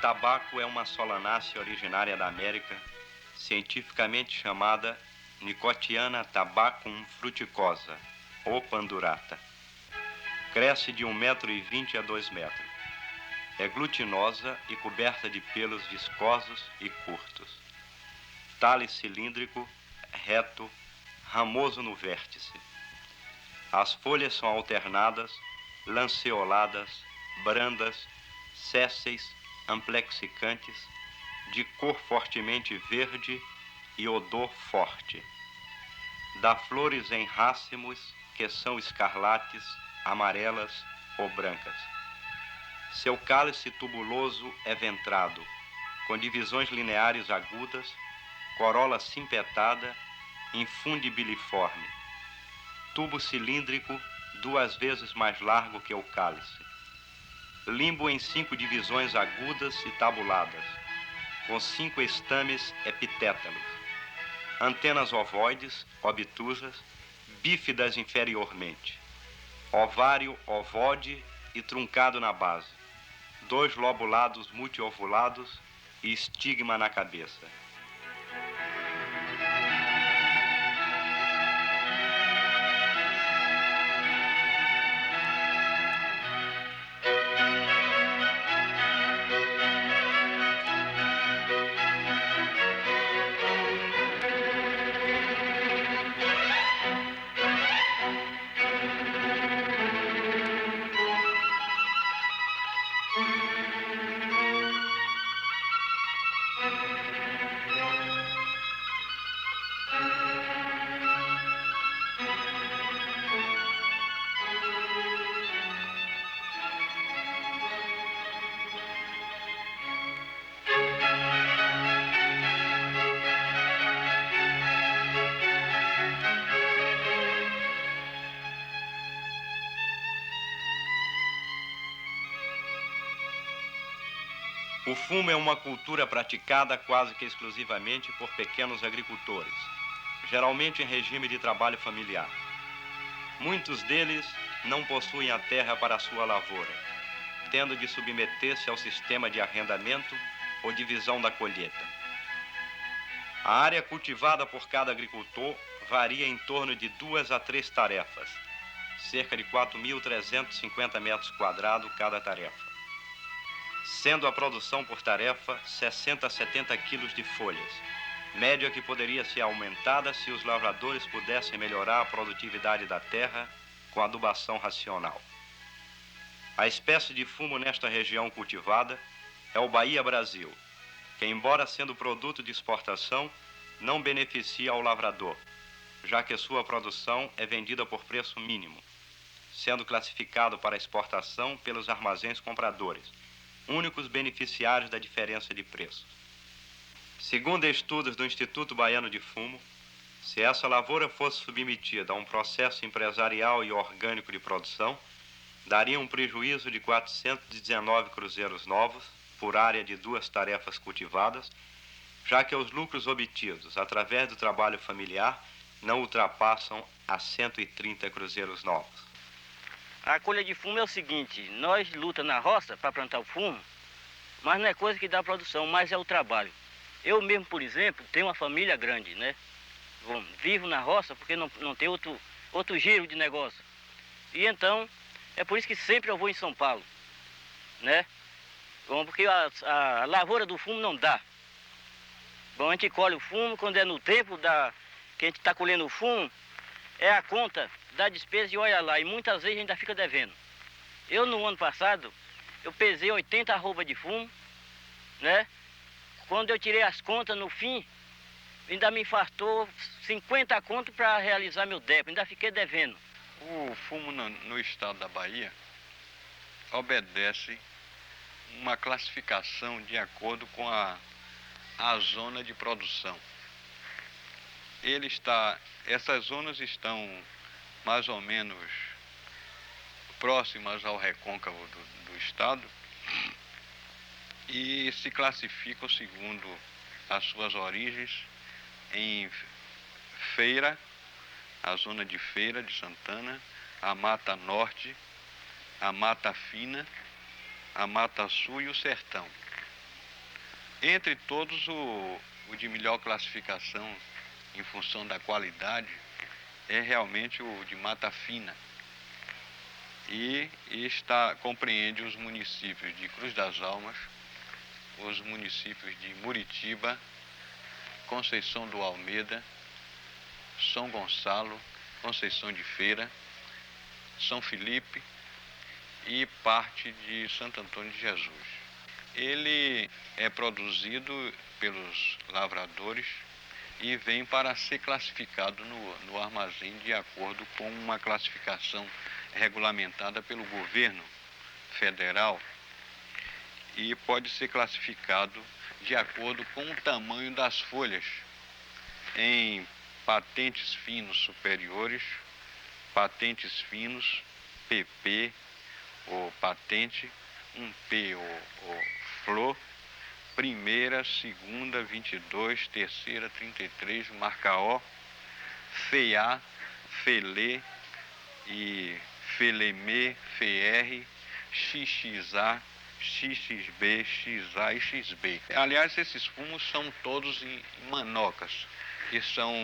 tabaco é uma solanácea originária da América, cientificamente chamada Nicotiana tabacum fruticosa, ou pandurata. Cresce de 1,20 m a 2 metros. É glutinosa e coberta de pelos viscosos e curtos. Tale cilíndrico, reto, ramoso no vértice. As folhas são alternadas, lanceoladas, brandas, sésseis, amplexicantes, de cor fortemente verde e odor forte. Dá flores em racimos que são escarlates, amarelas ou brancas. Seu cálice tubuloso é ventrado, com divisões lineares agudas, corola simpetada, infundibiliforme. Tubo cilíndrico 2 vezes mais largo que o cálice. Limbo em 5 divisões agudas e tabuladas, com 5 estames epitétalos. Antenas ovoides, obtusas, bífidas inferiormente. Ovário ovode e truncado na base. 2 lobulados multiovulados e estigma na cabeça. O fumo é uma cultura praticada quase que exclusivamente por pequenos agricultores, geralmente em regime de trabalho familiar. Muitos deles não possuem a terra para a sua lavoura, tendo de submeter-se ao sistema de arrendamento ou divisão da colheita. A área cultivada por cada agricultor varia em torno de 2 a 3 tarefas, cerca de 4.350 metros quadrados cada tarefa, sendo a produção por tarefa 60 a 70 quilos de folhas, média que poderia ser aumentada se os lavradores pudessem melhorar a produtividade da terra com adubação racional. A espécie de fumo nesta região cultivada é o Bahia Brasil, que, embora sendo produto de exportação, não beneficia ao lavrador, já que sua produção é vendida por preço mínimo, sendo classificado para exportação pelos armazéns compradores, únicos beneficiários da diferença de preço. Segundo estudos do Instituto Baiano de Fumo, se essa lavoura fosse submetida a um processo empresarial e orgânico de produção, daria um prejuízo de 419 cruzeiros novos por área de 2 tarefas cultivadas, já que os lucros obtidos através do trabalho familiar não ultrapassam a 130 cruzeiros novos. A colha de fumo é o seguinte: nós lutamos na roça para plantar o fumo, mas não é coisa que dá produção, mas é o trabalho. Eu mesmo, por exemplo, tenho uma família grande, né? Bom, vivo na roça porque não tem outro giro de negócio. E então, é por isso que sempre eu vou em São Paulo, né? Bom, porque a lavoura do fumo não dá. Bom, a gente colhe o fumo, quando é no tempo que a gente está colhendo o fumo, é a conta da despesa e olha lá, e muitas vezes ainda fica devendo. Eu, no ano passado, eu pesei 80 arrobas de fumo, né? Quando eu tirei as contas no fim, ainda me faltou 50 contos para realizar meu débito, ainda fiquei devendo. O fumo no estado da Bahia obedece uma classificação de acordo com a zona de produção. Essas zonas estão mais ou menos próximas ao recôncavo do estado e se classificam segundo as suas origens em Feira, a zona de Feira de Santana, a Mata Norte, a Mata Fina, a Mata Sul e o Sertão. Entre todos, o de melhor classificação em função da qualidade é realmente o de Mata Fina. E compreende os municípios de Cruz das Almas, os municípios de Muritiba, Conceição do Almeida, São Gonçalo, Conceição de Feira, São Felipe e parte de Santo Antônio de Jesus. Ele é produzido pelos lavradores e vem para ser classificado no armazém de acordo com uma classificação regulamentada pelo governo federal e pode ser classificado de acordo com o tamanho das folhas em patentes finos superiores, patentes finos, PP ou patente, 1P ou flor, primeira, segunda, 22, terceira, 33, marca O, FEA, FELE e FELEME, FER, XXA, XXB, XA e XB. Aliás, esses fumos são todos em manocas, que são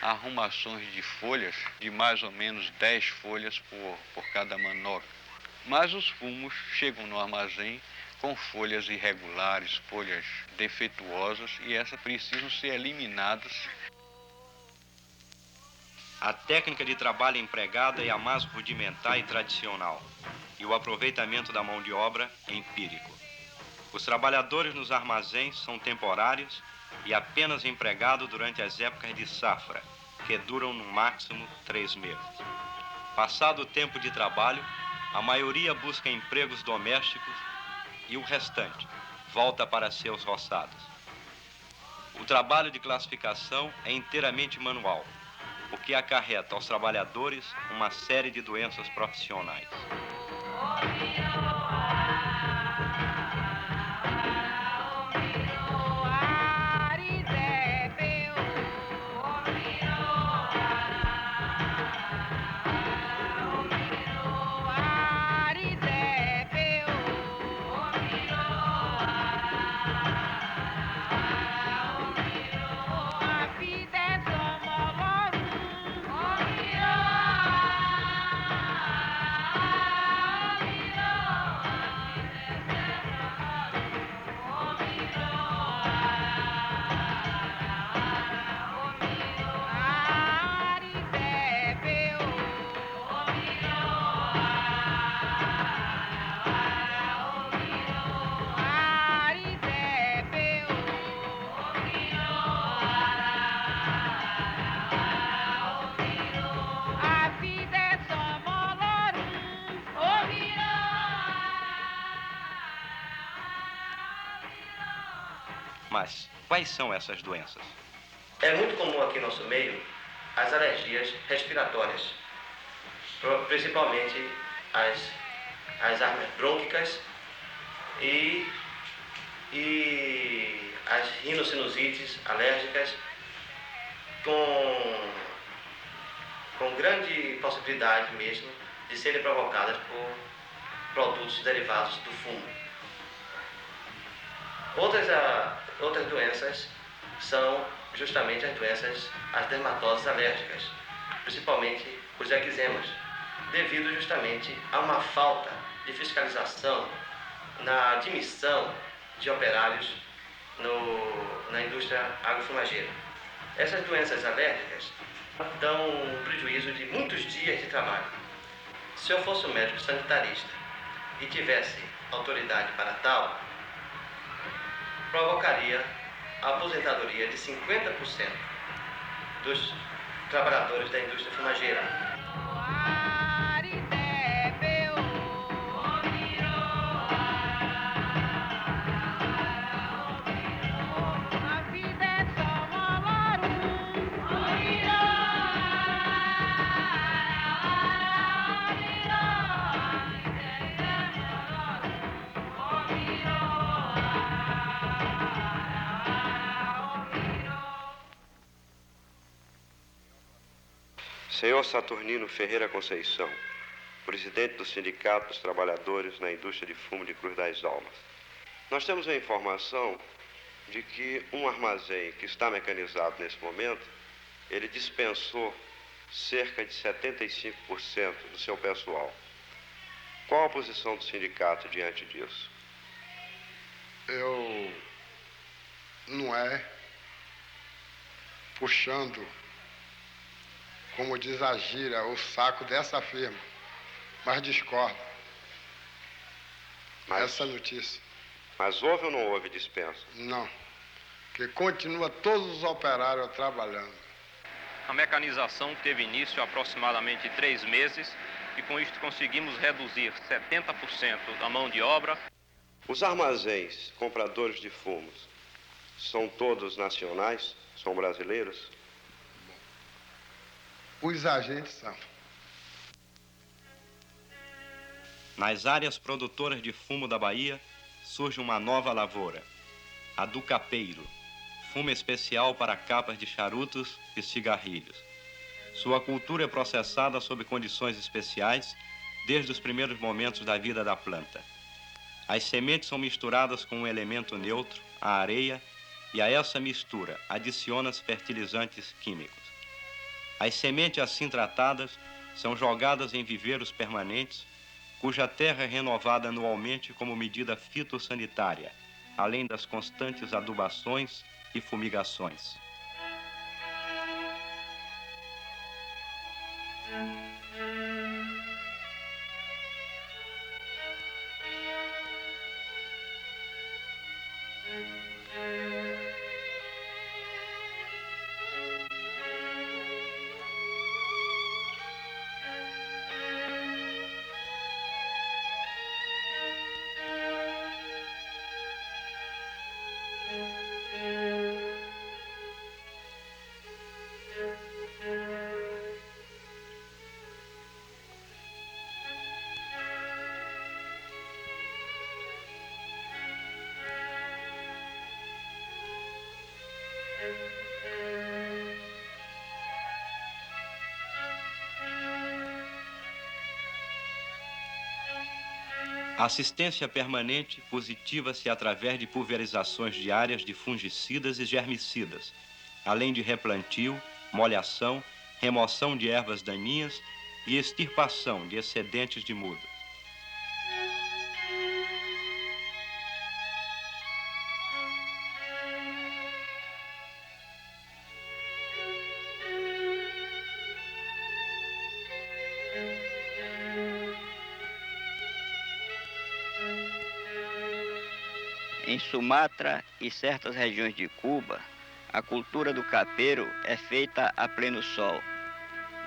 arrumações de folhas, de mais ou menos 10 folhas por cada manoca. Mas os fumos chegam no armazém com folhas irregulares, folhas defeituosas, e essas precisam ser eliminadas. A técnica de trabalho empregada é a mais rudimentar e tradicional, e o aproveitamento da mão de obra é empírico. Os trabalhadores nos armazéns são temporários e apenas empregados durante as épocas de safra, que duram no máximo 3 meses. Passado o tempo de trabalho, a maioria busca empregos domésticos e o restante volta para seus roçados. O trabalho de classificação é inteiramente manual, o que acarreta aos trabalhadores uma série de doenças profissionais. Mas quais são essas doenças? É muito comum aqui no nosso meio as alergias respiratórias, principalmente as asmas brônquicas e as rinossinusites alérgicas, com grande possibilidade mesmo de serem provocadas por produtos derivados do fumo. Outras doenças são justamente as dermatoses alérgicas, principalmente os eczemas, devido justamente a uma falta de fiscalização na admissão de operários na indústria agrofumageira. Essas doenças alérgicas dão um prejuízo de muitos dias de trabalho. Se eu fosse um médico sanitarista e tivesse autoridade para tal, provocaria a aposentadoria de 50% dos trabalhadores da indústria fumageira. Senhor Saturnino Ferreira Conceição, presidente do Sindicato dos Trabalhadores na Indústria de Fumo de Cruz das Almas. Nós temos a informação de que um armazém que está mecanizado nesse momento, ele dispensou cerca de 75% do seu pessoal. Qual a posição do sindicato diante disso? Não é puxando, como diz a gíria, o saco dessa firma, mas discordo. Essa notícia. Mas houve ou não houve dispensa? Não, porque continua todos os operários trabalhando. A mecanização teve início há aproximadamente 3 meses e com isto conseguimos reduzir 70% da mão de obra. Os armazéns compradores de fumos são todos nacionais? São brasileiros? Os agentes são. Nas áreas produtoras de fumo da Bahia, surge uma nova lavoura, a do capeiro, fumo especial para capas de charutos e cigarrilhos. Sua cultura é processada sob condições especiais desde os primeiros momentos da vida da planta. As sementes são misturadas com um elemento neutro, a areia, e a essa mistura adiciona-se fertilizantes químicos. As sementes assim tratadas são jogadas em viveiros permanentes, cuja terra é renovada anualmente como medida fitossanitária, além das constantes adubações e fumigações. A assistência permanente positiva-se através de pulverizações diárias de fungicidas e germicidas, além de replantio, molhação, remoção de ervas daninhas e extirpação de excedentes de muda. Em Sumatra e certas regiões de Cuba, a cultura do capeiro é feita a pleno sol.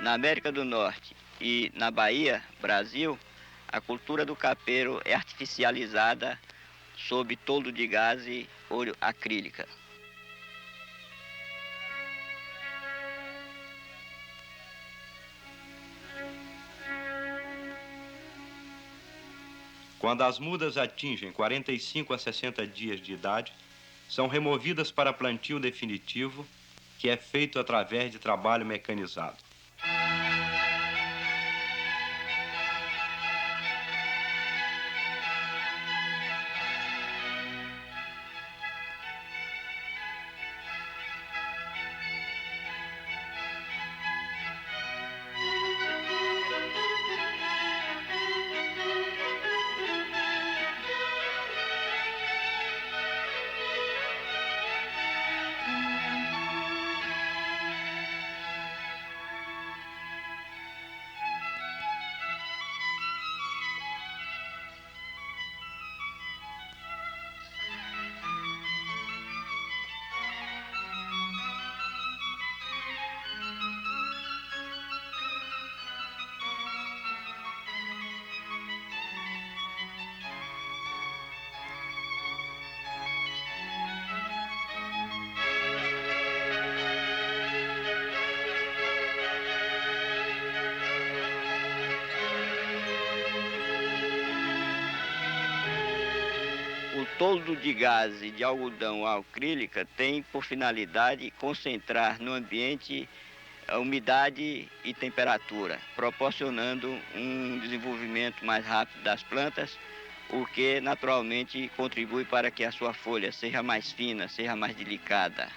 Na América do Norte e na Bahia, Brasil, a cultura do capeiro é artificializada sob toldo de gaze ou acrílica. Quando as mudas atingem 45 a 60 dias de idade, são removidas para plantio definitivo, que é feito através de trabalho mecanizado. O toldo de gaze de algodão acrílica tem por finalidade concentrar no ambiente a umidade e temperatura, proporcionando um desenvolvimento mais rápido das plantas, o que naturalmente contribui para que a sua folha seja mais fina, seja mais delicada.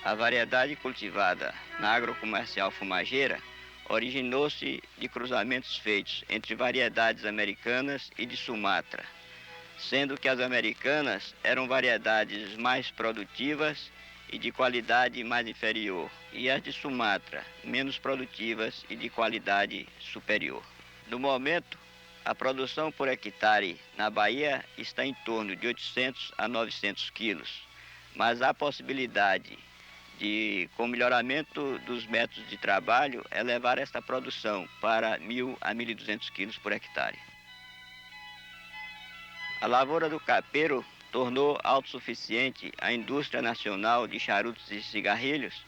A variedade cultivada na agrocomercial fumageira originou-se de cruzamentos feitos entre variedades americanas e de Sumatra, sendo que as americanas eram variedades mais produtivas e de qualidade mais inferior, e as de Sumatra menos produtivas e de qualidade superior. No momento, a produção por hectare na Bahia está em torno de 800 a 900 quilos, mas há possibilidade de, com melhoramento dos métodos de trabalho, elevar esta produção para 1.000 a 1.200 quilos por hectare. A lavoura do capeiro tornou autossuficiente a indústria nacional de charutos e cigarrilhos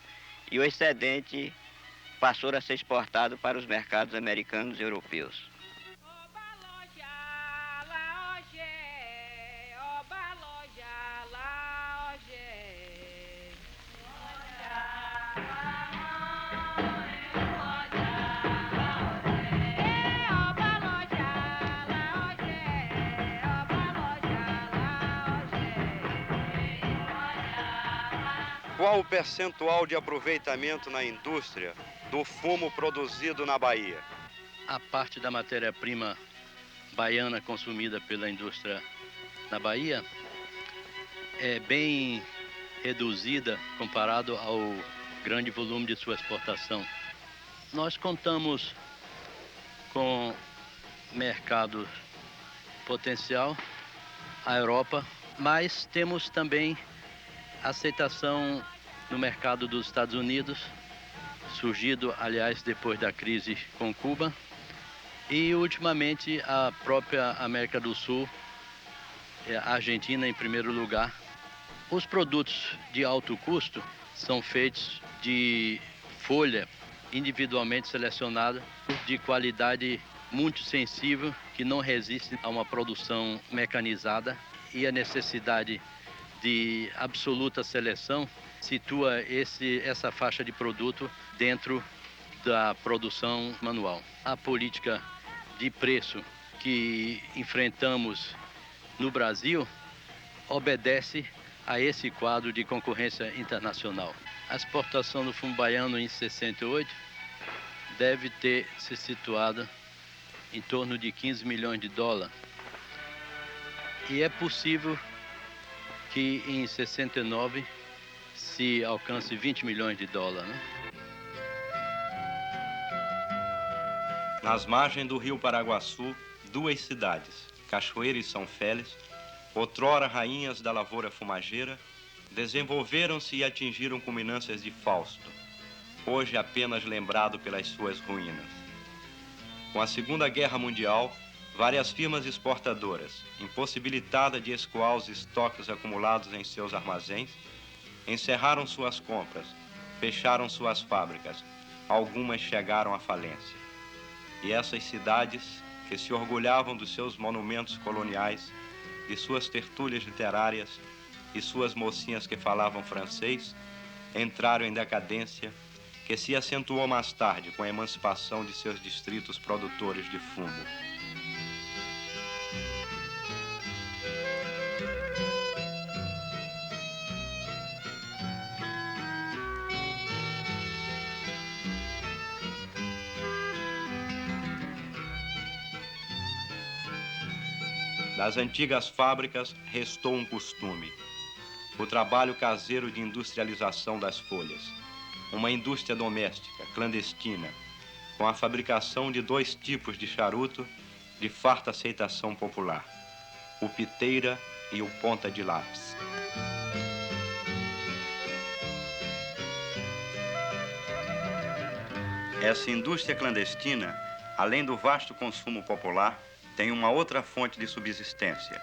e o excedente passou a ser exportado para os mercados americanos e europeus. Qual o percentual de aproveitamento na indústria do fumo produzido na Bahia? A parte da matéria-prima baiana consumida pela indústria na Bahia é bem reduzida comparado ao grande volume de sua exportação. Nós contamos com mercado potencial, a Europa, mas temos também aceitação no mercado dos Estados Unidos, surgido, aliás, depois da crise com Cuba, e ultimamente a própria América do Sul, a Argentina em primeiro lugar. Os produtos de alto custo são feitos de folha individualmente selecionada, de qualidade muito sensível, que não resiste a uma produção mecanizada, e a necessidade de absoluta seleção situa essa faixa de produto dentro da produção manual. A política de preço que enfrentamos no Brasil obedece a esse quadro de concorrência internacional. A exportação do fumo baiano em 68 deve ter se situado em torno de 15 milhões de dólares. E é possível que em 69 se alcance 20 milhões de dólares, né? Nas margens do rio Paraguaçu, duas cidades, Cachoeira e São Félix, outrora rainhas da lavoura fumageira, desenvolveram-se e atingiram culminâncias de Fausto, hoje apenas lembrado pelas suas ruínas. Com a Segunda Guerra Mundial, várias firmas exportadoras, impossibilitadas de escoar os estoques acumulados em seus armazéns, encerraram suas compras, fecharam suas fábricas, algumas chegaram à falência. E essas cidades, que se orgulhavam dos seus monumentos coloniais, de suas tertúlias literárias e suas mocinhas que falavam francês, entraram em decadência, que se acentuou mais tarde com a emancipação de seus distritos produtores de fumo. Das antigas fábricas restou um costume, o trabalho caseiro de industrialização das folhas, uma indústria doméstica, clandestina, com a fabricação de dois tipos de charuto de farta aceitação popular, o piteira e o ponta de lápis. Essa indústria clandestina, além do vasto consumo popular, tem uma outra fonte de subsistência.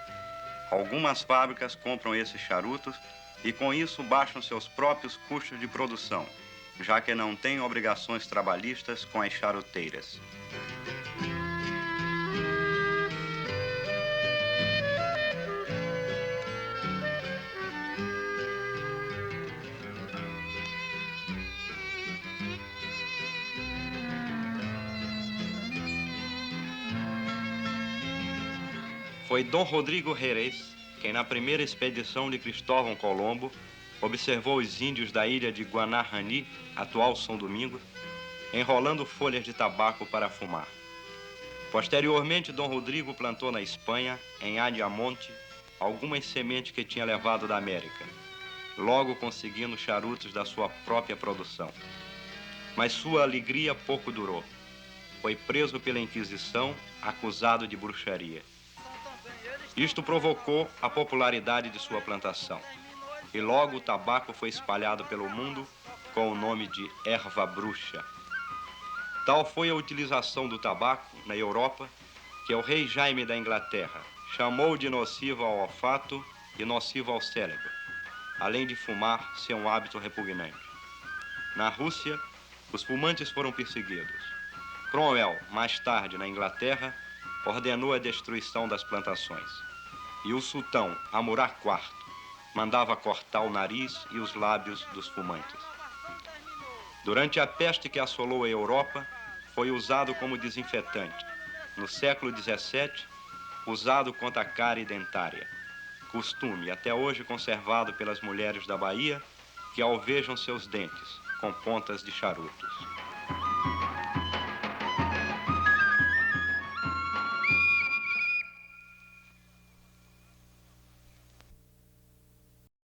Algumas fábricas compram esses charutos e com isso baixam seus próprios custos de produção, já que não têm obrigações trabalhistas com as charuteiras. Foi Dom Rodrigo Reis quem, na primeira expedição de Cristóvão Colombo, observou os índios da ilha de Guanahani, atual São Domingos, enrolando folhas de tabaco para fumar. Posteriormente, Dom Rodrigo plantou na Espanha, em Ayamonte, algumas sementes que tinha levado da América, logo conseguindo charutos da sua própria produção. Mas sua alegria pouco durou. Foi preso pela Inquisição, acusado de bruxaria. Isto provocou a popularidade de sua plantação, e logo o tabaco foi espalhado pelo mundo com o nome de erva bruxa. Tal foi a utilização do tabaco na Europa que o rei Jaime da Inglaterra chamou de nocivo ao olfato e nocivo ao cérebro, além de fumar ser um hábito repugnante. Na Rússia, os fumantes foram perseguidos. Cromwell, mais tarde na Inglaterra, ordenou a destruição das plantações. E o sultão Amurá IV mandava cortar o nariz e os lábios dos fumantes. Durante a peste que assolou a Europa, foi usado como desinfetante. No século XVII, usado contra a cárie dentária, costume até hoje conservado pelas mulheres da Bahia que alvejam seus dentes com pontas de charutos.